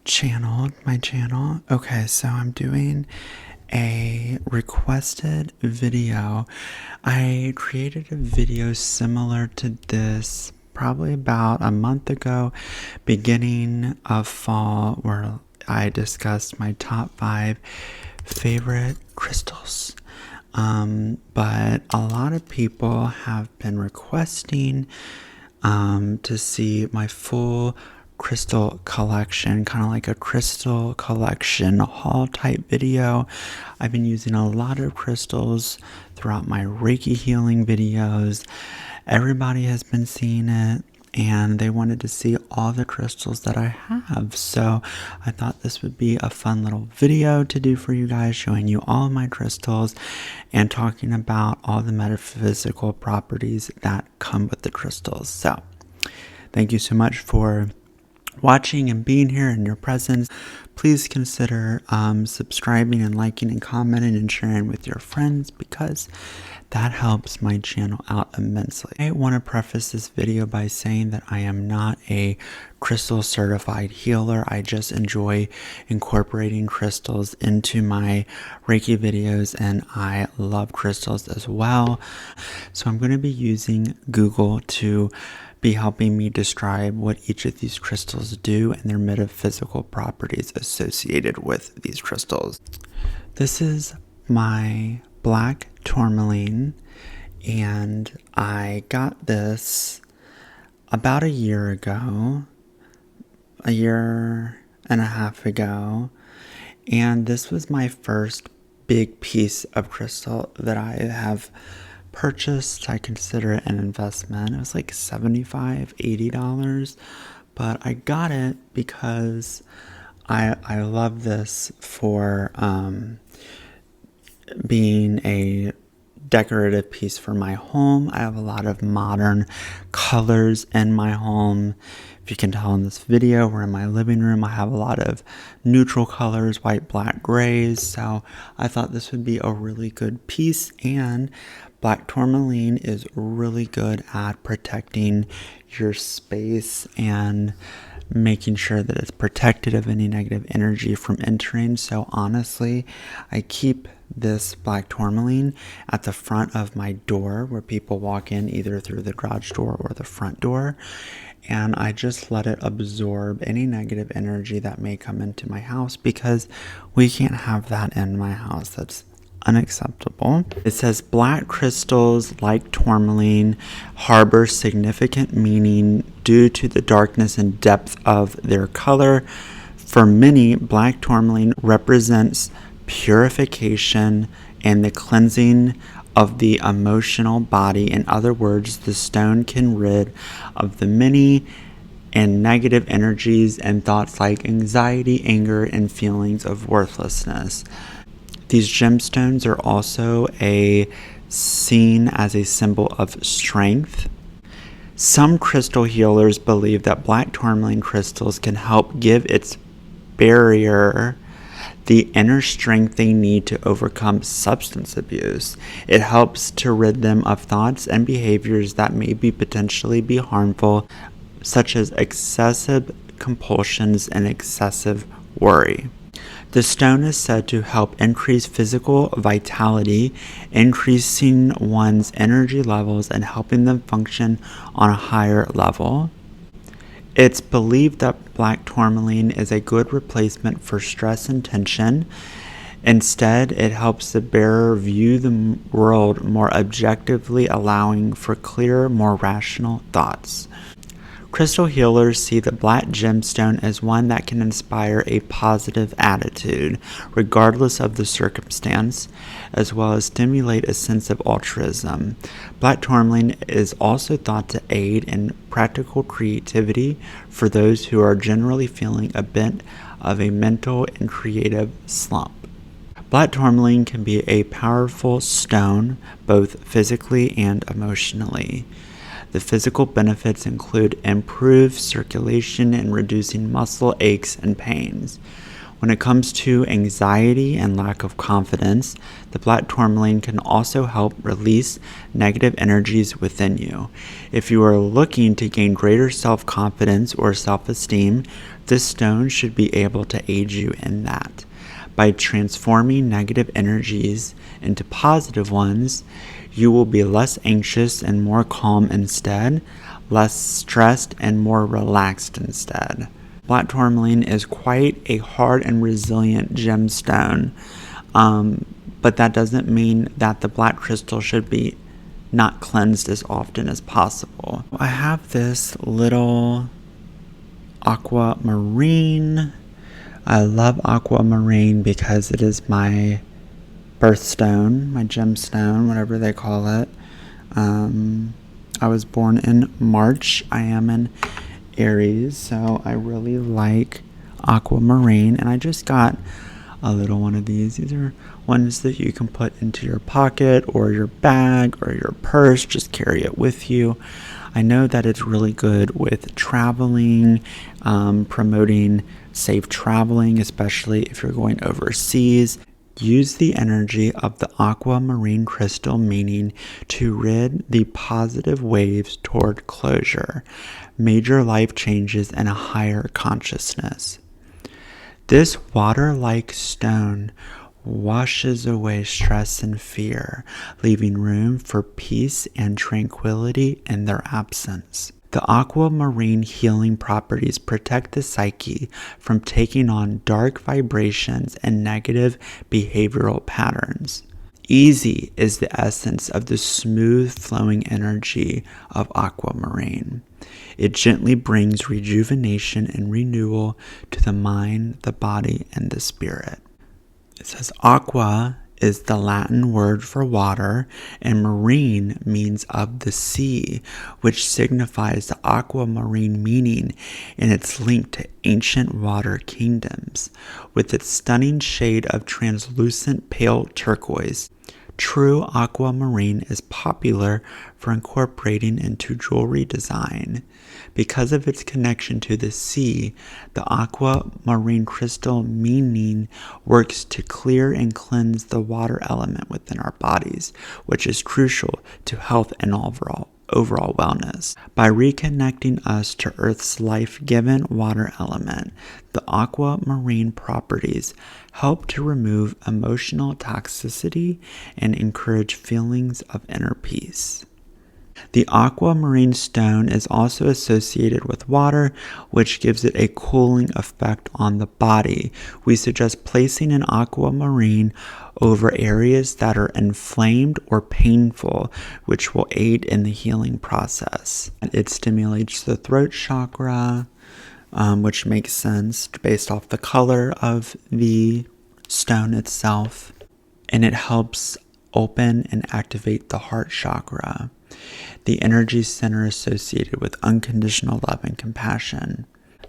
my channel. Okay, so I'm doing a requested video. I created a video similar to this probably about a month ago, beginning of fall, where I discussed my top 5 favorite crystals. But a lot of people have been requesting to see my full crystal collection, kind of like a crystal collection haul type video. I've been using a lot of crystals throughout my Reiki healing videos. Everybody has been seeing it, and they wanted to see all the crystals that I have. So I thought this would be a fun little video to do for you guys, showing you all of my crystals and talking about all the metaphysical properties that come with the crystals. So thank you so much for watching and being here in your presence. Please consider subscribing and liking and commenting and sharing with your friends, because that helps my channel out immensely. I want to preface this video by saying that I am not a crystal certified healer. I just enjoy incorporating crystals into my Reiki videos, and I love crystals as well. So I'm going to be using Google to be helping me describe what each of these crystals do and their metaphysical properties associated with these crystals. This is my black Tourmaline, and I got this about a year and a half ago, and this was my first big piece of crystal that I have purchased. I consider it an investment. It was like $75-$80, but I got it because I love this for being a decorative piece for my home. I have a lot of modern colors in my home. If you can tell in this video, we're in my living room. I have a lot of neutral colors, white, black, grays. So I thought this would be a really good piece, and black tourmaline is really good at protecting your space and making sure that it's protected of any negative energy from entering. So honestly, I keep this black tourmaline at the front of my door where people walk in either through the garage door or the front door, and I just let it absorb any negative energy that may come into my house, because we can't have that in my house. That's unacceptable. It says black crystals like tourmaline harbor significant meaning due to the darkness and depth of their color. For many, black tourmaline represents purification and the cleansing of the emotional body. In other words, the stone can rid of the many and negative energies and thoughts like anxiety, anger, and feelings of worthlessness. These gemstones are also seen as a symbol of strength. Some crystal healers believe that black tourmaline crystals can help give its bearer the inner strength they need to overcome substance abuse. It helps to rid them of thoughts and behaviors that may potentially be harmful, such as excessive compulsions and excessive worry. The stone is said to help increase physical vitality, increasing one's energy levels and helping them function on a higher level. It's believed that black tourmaline is a good replacement for stress and tension. Instead, it helps the bearer view the world more objectively, allowing for clearer, more rational thoughts. Crystal healers see the black gemstone as one that can inspire a positive attitude, regardless of the circumstance, as well as stimulate a sense of altruism. Black tourmaline is also thought to aid in practical creativity for those who are generally feeling a bit of a mental and creative slump. Black tourmaline can be a powerful stone, both physically and emotionally. The physical benefits include improved circulation and reducing muscle aches and pains. When it comes to anxiety and lack of confidence, the black tourmaline can also help release negative energies within you. If you are looking to gain greater self-confidence or self-esteem, this stone should be able to aid you in that. By transforming negative energies into positive ones, you will be less anxious and more calm instead, less stressed and more relaxed instead. Black tourmaline is quite a hard and resilient gemstone, but that doesn't mean that the black crystal should be not cleansed as often as possible. I have this little aquamarine. I love aquamarine because it is my birthstone, my gemstone, whatever they call it. I was born in March. I am in Aries, so I really like aquamarine, and I just got a little one of these. These are ones that you can put into your pocket or your bag or your purse. Just carry it with you. I know that it's really good with traveling, promoting safe traveling, especially if you're going overseas. Use the energy of the aquamarine crystal meaning to rid the positive waves toward closure, major life changes, and a higher consciousness. This water-like stone washes away stress and fear, leaving room for peace and tranquility in their absence. The aquamarine healing properties protect the psyche from taking on dark vibrations and negative behavioral patterns. Easy is the essence of the smooth flowing energy of aquamarine. It gently brings rejuvenation and renewal to the mind, the body, and the spirit. It says aqua is the Latin word for water, and marine means of the sea, which signifies the aquamarine meaning in its link to ancient water kingdoms, with its stunning shade of translucent pale turquoise. True aquamarine is popular for incorporating into jewelry design. Because of its connection to the sea, the aquamarine crystal meaning works to clear and cleanse the water element within our bodies, which is crucial to health and overall wellness. By reconnecting us to Earth's life-given water element, the aquamarine properties help to remove emotional toxicity and encourage feelings of inner peace. The aquamarine stone is also associated with water, which gives it a cooling effect on the body. We suggest placing an aquamarine over areas that are inflamed or painful, which will aid in the healing process. It stimulates the throat chakra, which makes sense based off the color of the stone itself, and it helps open and activate the heart chakra, the energy center associated with unconditional love and compassion.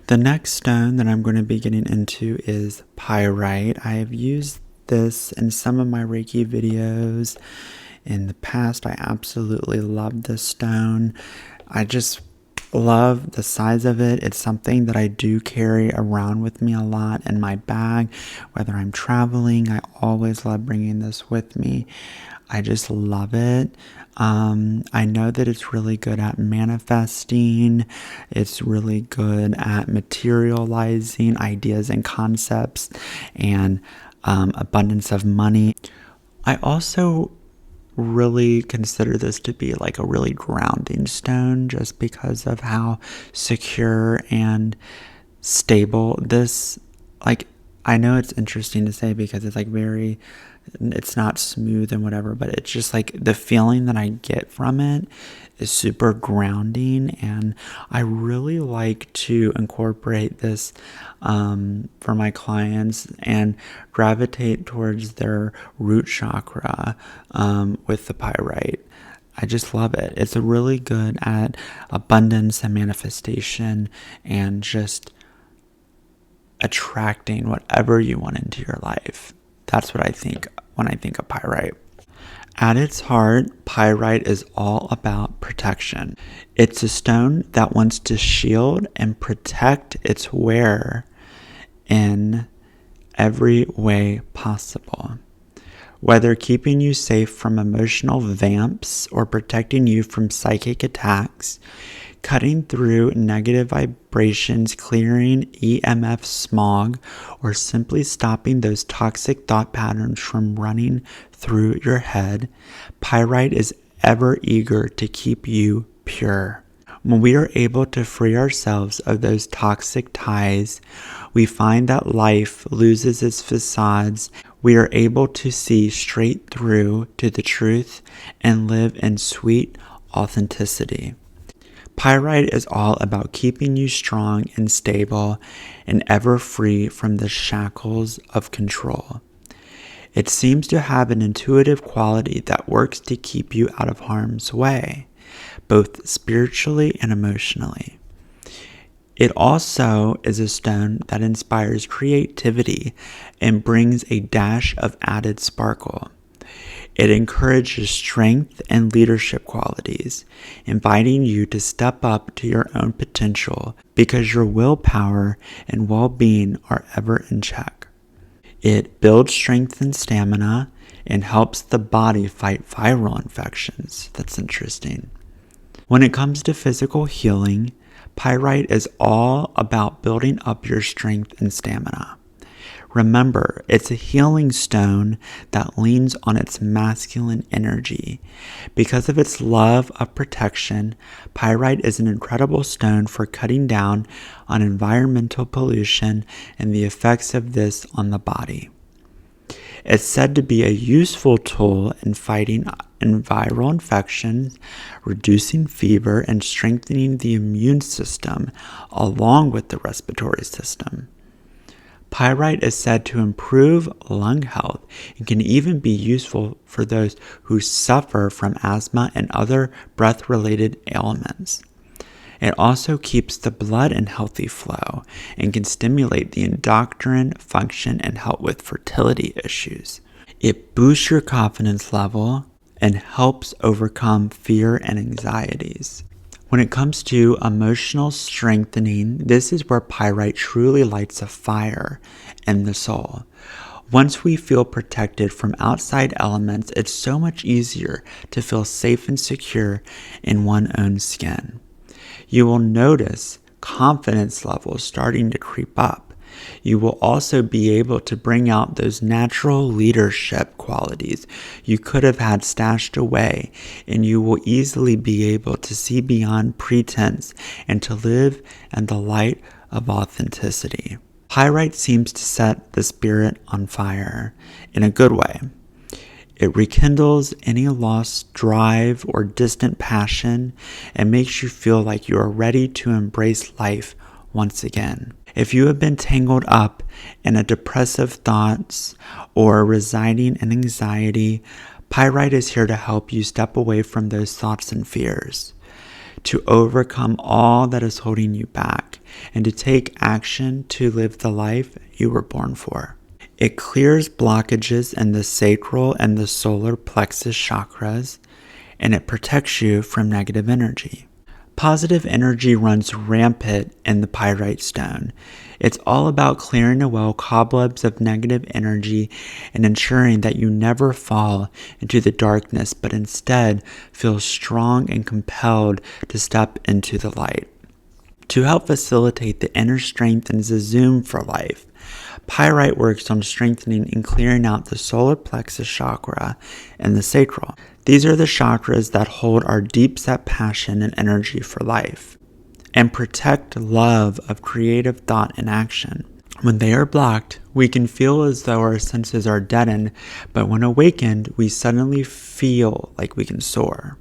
The next stone that I'm going to be getting into is Pyrite. I have used this in some of my Reiki videos in the past. I absolutely love this stone. I just love the size of it. It's something that I do carry around with me a lot in my bag, whether I'm traveling. I always love bringing this with me. I just love it. I know that it's really good at manifesting. It's really good at materializing ideas and concepts and abundance of money. I also really consider this to be like a really grounding stone just because of how secure and stable this, like, I know it's interesting to say because it's like very, it's not smooth and whatever, but it's just like the feeling that I get from it is super grounding, and I really like to incorporate this for my clients and gravitate towards their root chakra with the pyrite. I just love it. It's really good at abundance and manifestation and just attracting whatever you want into your life. That's what I think when I think of pyrite. At its heart, pyrite is all about protection. It's a stone that wants to shield and protect its wearer in every way possible. Whether keeping you safe from emotional vamps or protecting you from psychic attacks, cutting through negative vibrations, clearing EMF smog, or simply stopping those toxic thought patterns from running through your head, Pyrite is ever eager to keep you pure. When we are able to free ourselves of those toxic ties, we find that life loses its facades. We are able to see straight through to the truth and live in sweet authenticity. Pyrite is all about keeping you strong and stable and ever free from the shackles of control. It seems to have an intuitive quality that works to keep you out of harm's way, both spiritually and emotionally. It also is a stone that inspires creativity and brings a dash of added sparkle. It encourages strength and leadership qualities, inviting you to step up to your own potential because your willpower and well-being are ever in check. It builds strength and stamina and helps the body fight viral infections. That's interesting. When it comes to physical healing, Pyrite is all about building up your strength and stamina. Remember, it's a healing stone that leans on its masculine energy. Because of its love of protection, Pyrite is an incredible stone for cutting down on environmental pollution and the effects of this on the body. It's said to be a useful tool in fighting viral infections, reducing fever, and strengthening the immune system, along with the respiratory system. Pyrite is said to improve lung health and can even be useful for those who suffer from asthma and other breath-related ailments. It also keeps the blood in healthy flow and can stimulate the endocrine function and help with fertility issues. It boosts your confidence level and helps overcome fear and anxieties. When it comes to emotional strengthening, this is where Pyrite truly lights a fire in the soul. Once we feel protected from outside elements, it's so much easier to feel safe and secure in one's own skin. You will notice confidence levels starting to creep up. You will also be able to bring out those natural leadership qualities you could have had stashed away, and you will easily be able to see beyond pretense and to live in the light of authenticity. Pyrite seems to set the spirit on fire in a good way. It rekindles any lost drive or distant passion and makes you feel like you are ready to embrace life once again. If you have been tangled up in a depressive thoughts or residing in anxiety, Pyrite is here to help you step away from those thoughts and fears, to overcome all that is holding you back, and to take action to live the life you were born for. It clears blockages in the sacral and the solar plexus chakras, and it protects you from negative energy. Positive energy runs rampant in the Pyrite stone. It's all about clearing away cobwebs of negative energy and ensuring that you never fall into the darkness, but instead feel strong and compelled to step into the light. To help facilitate the inner strength and zoom for life, Pyrite works on strengthening and clearing out the solar plexus chakra and the sacral. These are the chakras that hold our deep-set passion and energy for life and protect love of creative thought and action. When they are blocked, we can feel as though our senses are deadened, but when awakened, we suddenly feel like we can soar.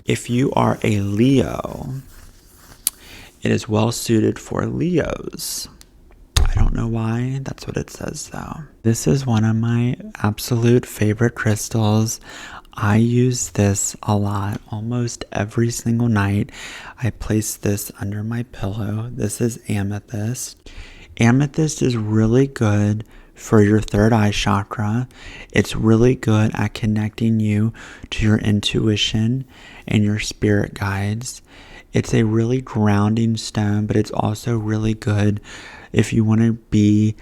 If you are a Leo, it is well suited for Leos. I don't know why, that's what it says though. This is one of my absolute favorite crystals. I use this a lot, almost every single night. I place this under my pillow. This is Amethyst. Amethyst is really good for your third eye chakra. It's really good at connecting you to your intuition and your spirit guides. It's a really grounding stone, but it's also really good if you want to be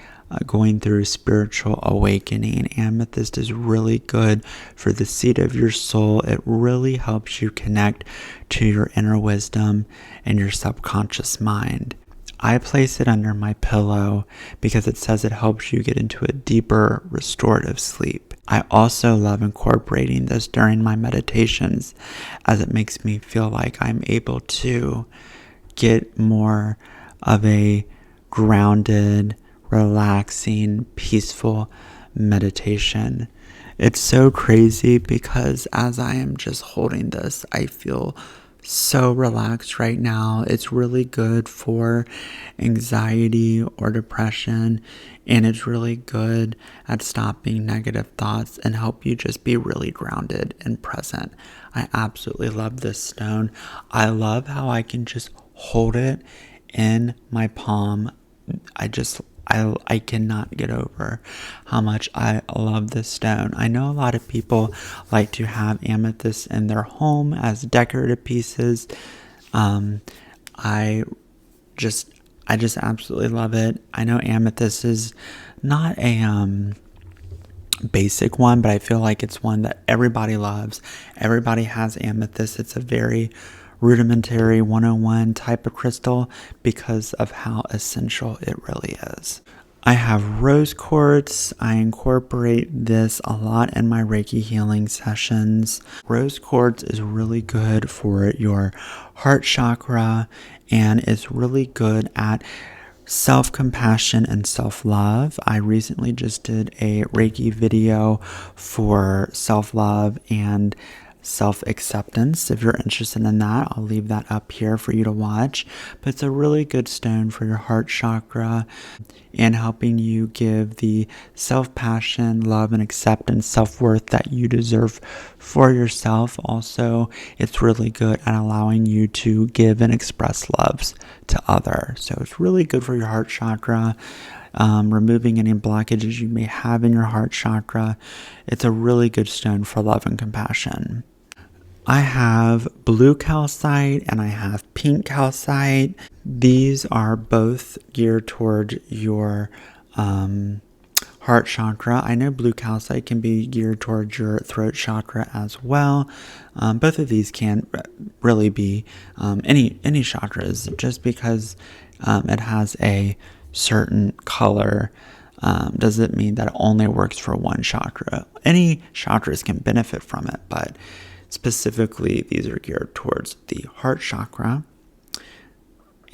going through spiritual awakening. Amethyst is really good for the seat of your soul. It really helps you connect to your inner wisdom and your subconscious mind. I place it under my pillow because it says it helps you get into a deeper restorative sleep. I also love incorporating this during my meditations, as it makes me feel like I'm able to get more of a grounded, relaxing, peaceful meditation. It's so crazy because as I am just holding this, I feel so relaxed right now. It's really good for anxiety or depression, and it's really good at stopping negative thoughts and help you just be really grounded and present. I absolutely love this stone. I love how I can just hold it in my palm. I cannot get over how much I love this stone. I know a lot of people like to have amethyst in their home as decorative pieces. I just absolutely love it. I know amethyst is not a basic one, but I feel like it's one that everybody loves. Everybody has amethyst. It's a very rudimentary 101 type of crystal because of how essential it really is. I have rose quartz. I incorporate this a lot in my Reiki healing sessions. Rose quartz is really good for your heart chakra, and it's really good at self-compassion and self-love. I recently just did a Reiki video for self-love and self-acceptance. If you're interested in that, I'll leave that up here for you to watch. But it's a really good stone for your heart chakra and helping you give the self-passion, love, and acceptance, self-worth that you deserve for yourself. Also, it's really good at allowing you to give and express loves to others. So it's really good for your heart chakra. Removing any blockages you may have in your heart chakra. It's a really good stone for love and compassion. I have blue calcite and I have pink calcite. These are both geared toward your heart chakra. I know blue calcite can be geared towards your throat chakra as well. Both of these can really be any chakras, just because it has a certain color doesn't mean that it only works for one chakra. Any chakras can benefit from it, but specifically these are geared towards the heart chakra.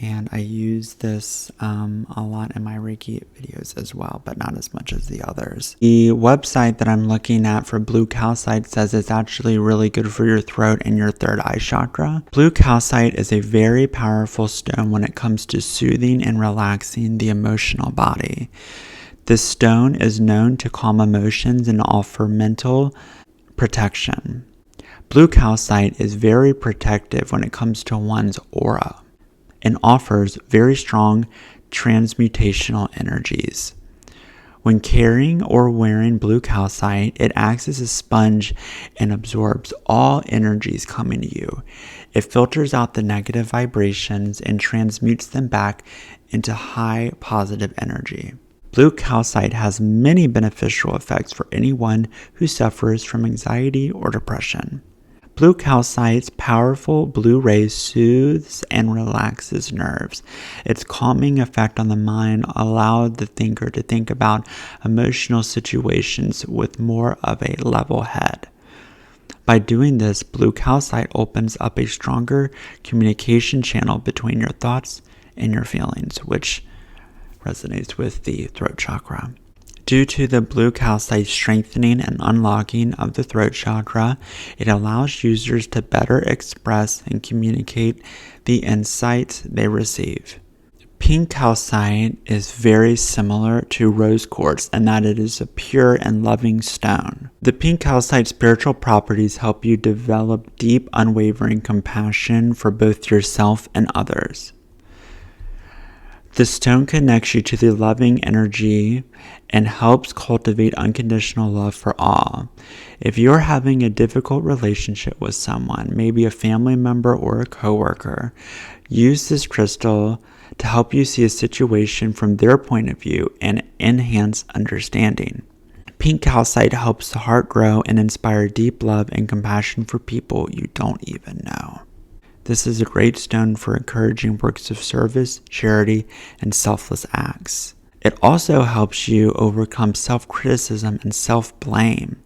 And I use this a lot in my Reiki videos as well, but not as much as the others. The website that I'm looking at for blue calcite says it's actually really good for your throat and your third eye chakra. Blue calcite is a very powerful stone when it comes to soothing and relaxing the emotional body. This stone is known to calm emotions and offer mental protection. Blue calcite is very protective when it comes to one's aura and offers very strong transmutational energies. When carrying or wearing blue calcite, it acts as a sponge and absorbs all energies coming to you. It filters out the negative vibrations and transmutes them back into high positive energy. Blue calcite has many beneficial effects for anyone who suffers from anxiety or depression. Blue calcite's powerful blue rays soothes and relaxes nerves. Its calming effect on the mind allows the thinker to think about emotional situations with more of a level head. By doing this, blue calcite opens up a stronger communication channel between your thoughts and your feelings, which resonates with the throat chakra. Due to the blue calcite strengthening and unlocking of the throat chakra, it allows users to better express and communicate the insights they receive. Pink calcite is very similar to rose quartz in that it is a pure and loving stone. The pink calcite's spiritual properties help you develop deep, unwavering compassion for both yourself and others. The stone connects you to the loving energy and helps cultivate unconditional love for all. If you're having a difficult relationship with someone, maybe a family member or a coworker, use this crystal to help you see a situation from their point of view and enhance understanding. Pink calcite helps the heart grow and inspire deep love and compassion for people you don't even know. This is a great stone for encouraging works of service, charity, and selfless acts. It also helps you overcome self-criticism and self-blame.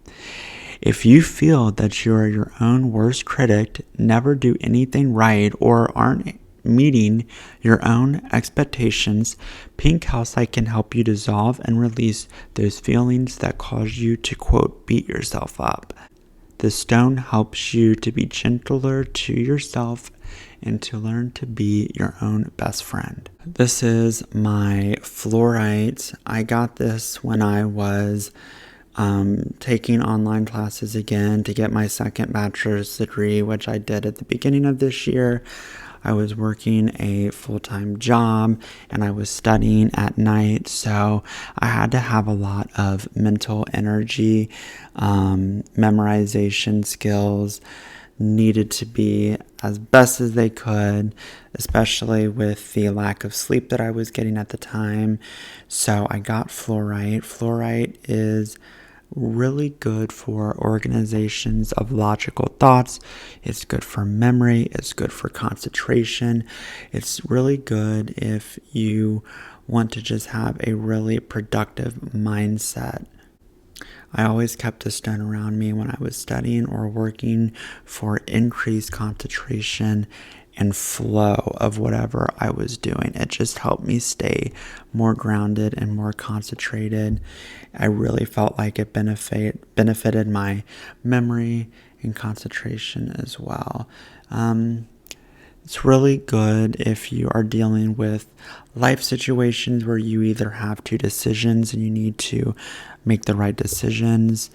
If you feel that you are your own worst critic, never do anything right, or aren't meeting your own expectations, pink calcite can help you dissolve and release those feelings that cause you to, quote, beat yourself up. The stone helps you to be gentler to yourself and to learn to be your own best friend. This is my fluorite. I got this when I was taking online classes again to get my second bachelor's degree, which I did at the beginning of this year. I was working a full-time job and I was studying at night, so I had to have a lot of mental energy, memorization skills needed to be as best as they could, especially with the lack of sleep that I was getting at the time. So I got fluorite. Fluorite is really good for organizations of logical thoughts. It's good for memory. It's good for concentration. It's really good if you want to just have a really productive mindset. I always kept this stone around me when I was studying or working for increased concentration and flow of whatever I was doing. It just helped me stay more grounded and more concentrated. I really felt like it benefited my memory and concentration as well. It's really good if you are dealing with life situations where you either have two decisions and you need to make the right decisions.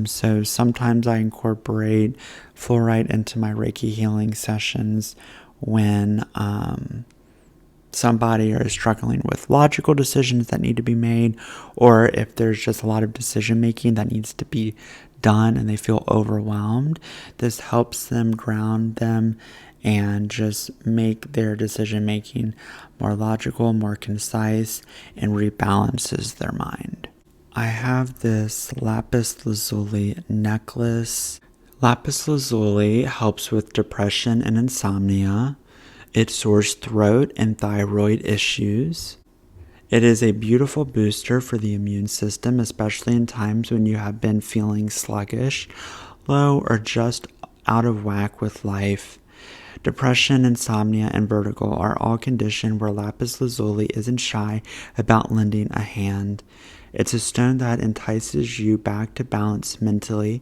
So sometimes I incorporate fluorite into my Reiki healing sessions when somebody is struggling with logical decisions that need to be made, or if there's just a lot of decision making that needs to be done and they feel overwhelmed. This helps them ground them and just make their decision making more logical, more concise, and rebalances their mind. I have this Lapis Lazuli necklace. Lapis Lazuli helps with depression and insomnia. It sores throat and thyroid issues. It is a beautiful booster for the immune system, especially in times when you have been feeling sluggish, low, or just out of whack with life. Depression, insomnia, and vertigo are all conditions where Lapis Lazuli isn't shy about lending a hand. It's a stone that entices you back to balance mentally,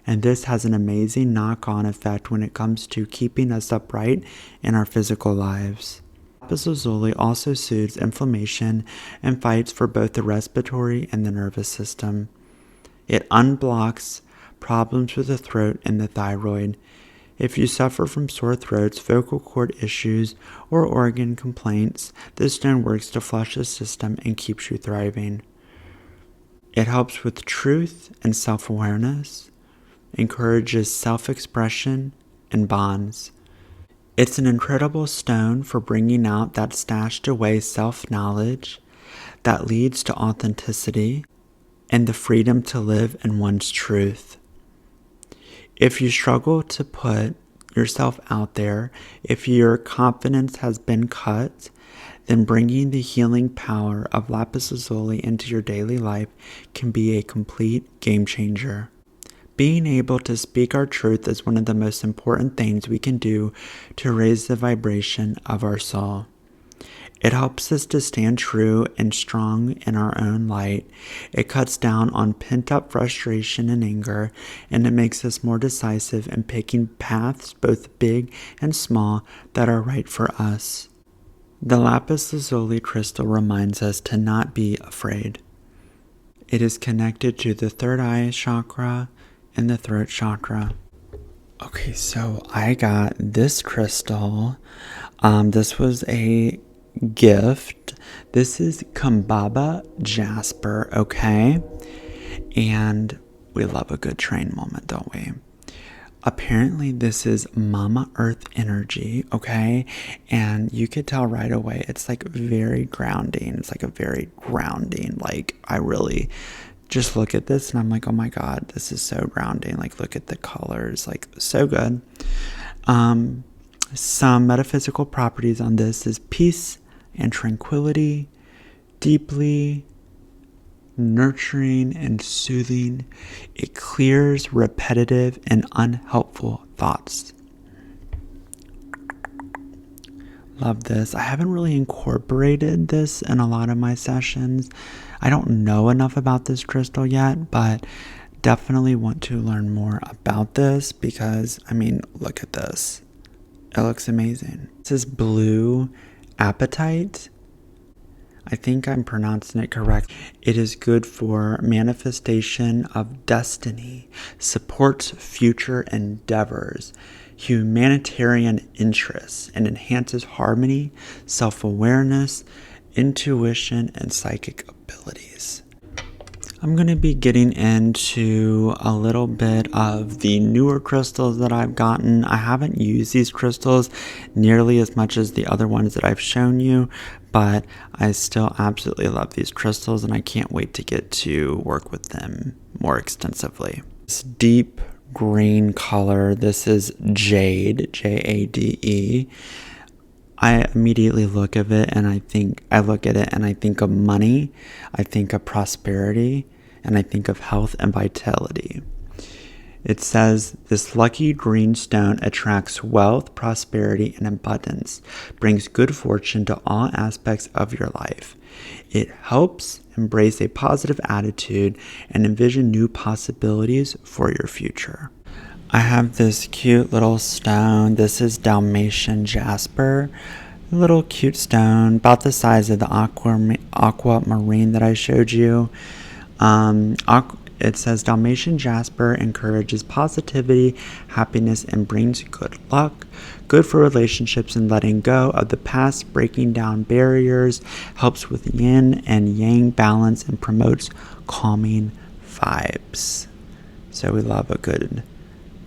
and this has an amazing knock-on effect when it comes to keeping us upright in our physical lives. Lapis Lazuli also soothes inflammation and fights for both the respiratory and the nervous system. It unblocks problems with the throat and the thyroid. If you suffer from sore throats, vocal cord issues, or organ complaints, this stone works to flush the system and keeps you thriving. It helps with truth and self-awareness, encourages self-expression, and bonds. It's an incredible stone for bringing out that stashed away self-knowledge that leads to authenticity and the freedom to live in one's truth. If you struggle to put yourself out there, if your confidence has been cut, then bringing the healing power of Lapis Lazuli into your daily life can be a complete game changer. Being able to speak our truth is one of the most important things we can do to raise the vibration of our soul. It helps us to stand true and strong in our own light. It cuts down on pent-up frustration and anger, and it makes us more decisive in picking paths, both big and small, that are right for us. The Lapis Lazuli crystal reminds us to not be afraid. It is connected to the third eye chakra and the throat chakra. Okay, so I got this crystal. This was a gift. This is Kambaba Jasper, okay? And we love a good train moment, don't we? Apparently this is Mama Earth energy, okay? And you could tell right away it's like very grounding. It's like a very grounding, like I really just look at this and I'm like, oh my God, this is so grounding. Like look at the colors, like so good. Some metaphysical properties on this is peace and tranquility, deeply nurturing and soothing. It clears repetitive and unhelpful thoughts. Love this. I haven't really incorporated this in a lot of my sessions. I don't know enough about this crystal yet, but definitely want to learn more about this because, I mean, look at this. It looks amazing. This is blue apatite. I think I'm pronouncing it correct. It is good for manifestation of destiny, supports future endeavors, humanitarian interests, and enhances harmony, self-awareness, intuition, and psychic abilities. I'm going to be getting into a little bit of the newer crystals that I've gotten. I haven't used these crystals nearly as much as the other ones that I've shown you, but I still absolutely love these crystals and I can't wait to get to work with them more extensively. This deep green color, this is Jade, Jade. I immediately look at it and I think of money, I think of prosperity, and I think of health and vitality. It says, this lucky green stone attracts wealth, prosperity, and abundance, brings good fortune to all aspects of your life. It helps embrace a positive attitude and envision new possibilities for your future. I have this cute little stone. This is Dalmatian Jasper. A little cute stone, about the size of the Aquamarine that I showed you. It says Dalmatian Jasper encourages positivity, happiness, and brings good luck. Good for relationships and letting go of the past, breaking down barriers, helps with yin and yang balance, and promotes calming vibes. So we love a good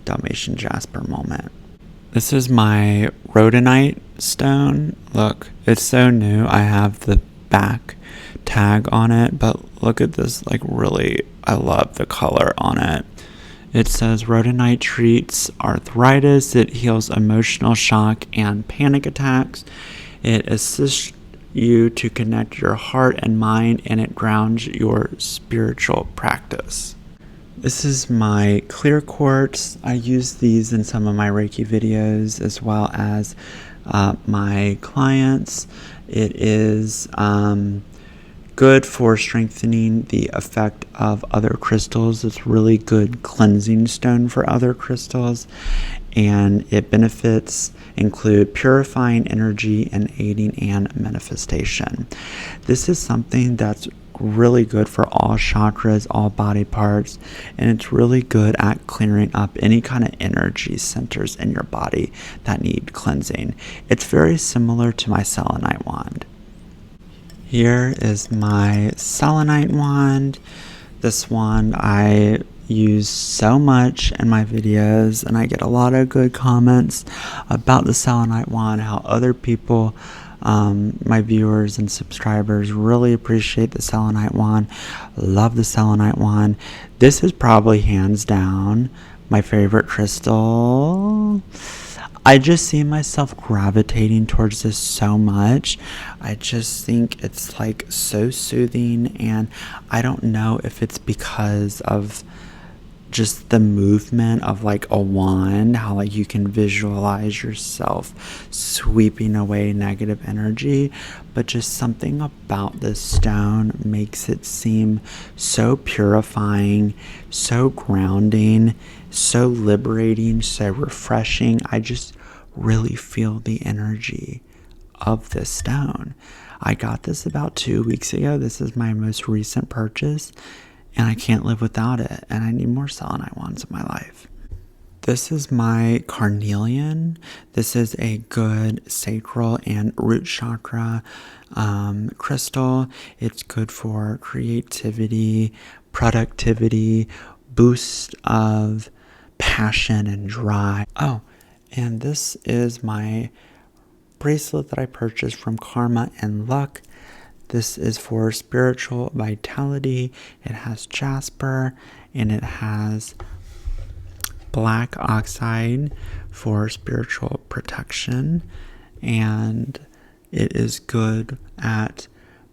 Dalmatian Jasper moment. This is my Rhodonite stone. Look, it's so new. I have the back tag on it, but look at this, like really, I love the color on it. It says Rhodonite treats arthritis, it heals emotional shock and panic attacks, it assists you to connect your heart and mind, and it grounds your spiritual practice. This is my clear quartz. I use these in some of my Reiki videos as well as my clients. It is good for strengthening the effect of other crystals. It's really good cleansing stone for other crystals, and its benefits include purifying energy and aiding in manifestation. This is something that's really good for all chakras, all body parts, and it's really good at clearing up any kind of energy centers in your body that need cleansing. It's very similar to my Selenite Wand. Here is my Selenite Wand. This wand I use so much in my videos, and I get a lot of good comments about the Selenite Wand, how other people, my viewers and subscribers, really appreciate the Selenite Wand. Love the Selenite Wand. This is probably hands down my favorite crystal. I just see myself gravitating towards this so much. I just think it's like so soothing, and I don't know if it's because of just the movement of like a wand, how like you can visualize yourself sweeping away negative energy, but just something about this stone makes it seem so purifying, so grounding, so liberating, so refreshing. I just really feel the energy of this stone. I got this about 2 weeks ago. This is my most recent purchase, and I can't live without it, and I need more selenite wands in my life. this is my Carnelian. This is a good sacral and root chakra crystal. It's good for creativity, productivity, boost of passion and drive. Oh, and this is my bracelet that I purchased from Karma and Luck. This is for spiritual vitality. It has Jasper and it has black oxide for spiritual protection, and it is good at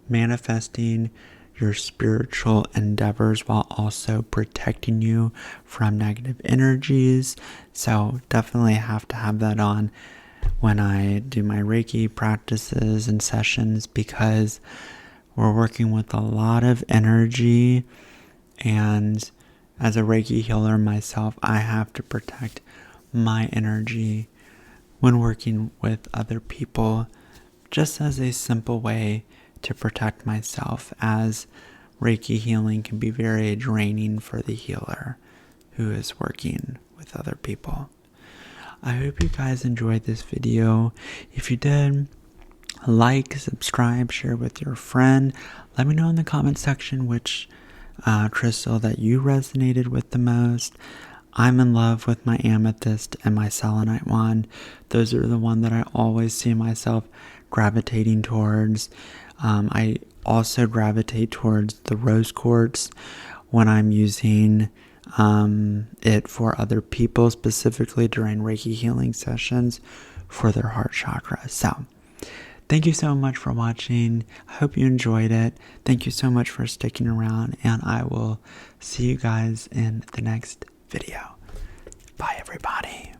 manifesting your spiritual endeavors while also protecting you from negative energies. So definitely have to have that on when I do my Reiki practices and sessions, because we're working with a lot of energy, and as a Reiki healer myself, I have to protect my energy when working with other people, just as a simple way to protect myself, as Reiki healing can be very draining for the healer who is working with other people. I hope you guys enjoyed this video. If you did, like, subscribe, share with your friend. Let me know in the comment section which crystal that you resonated with the most. I'm in love with my Amethyst and my Selenite Wand. Those are the one that I always see myself gravitating towards. I also gravitate towards the rose quartz when I'm using it for other people, specifically during Reiki healing sessions for their heart chakra. So thank you so much for watching. I hope you enjoyed it. Thank you so much for sticking around, and I will see you guys in the next video. Bye, everybody.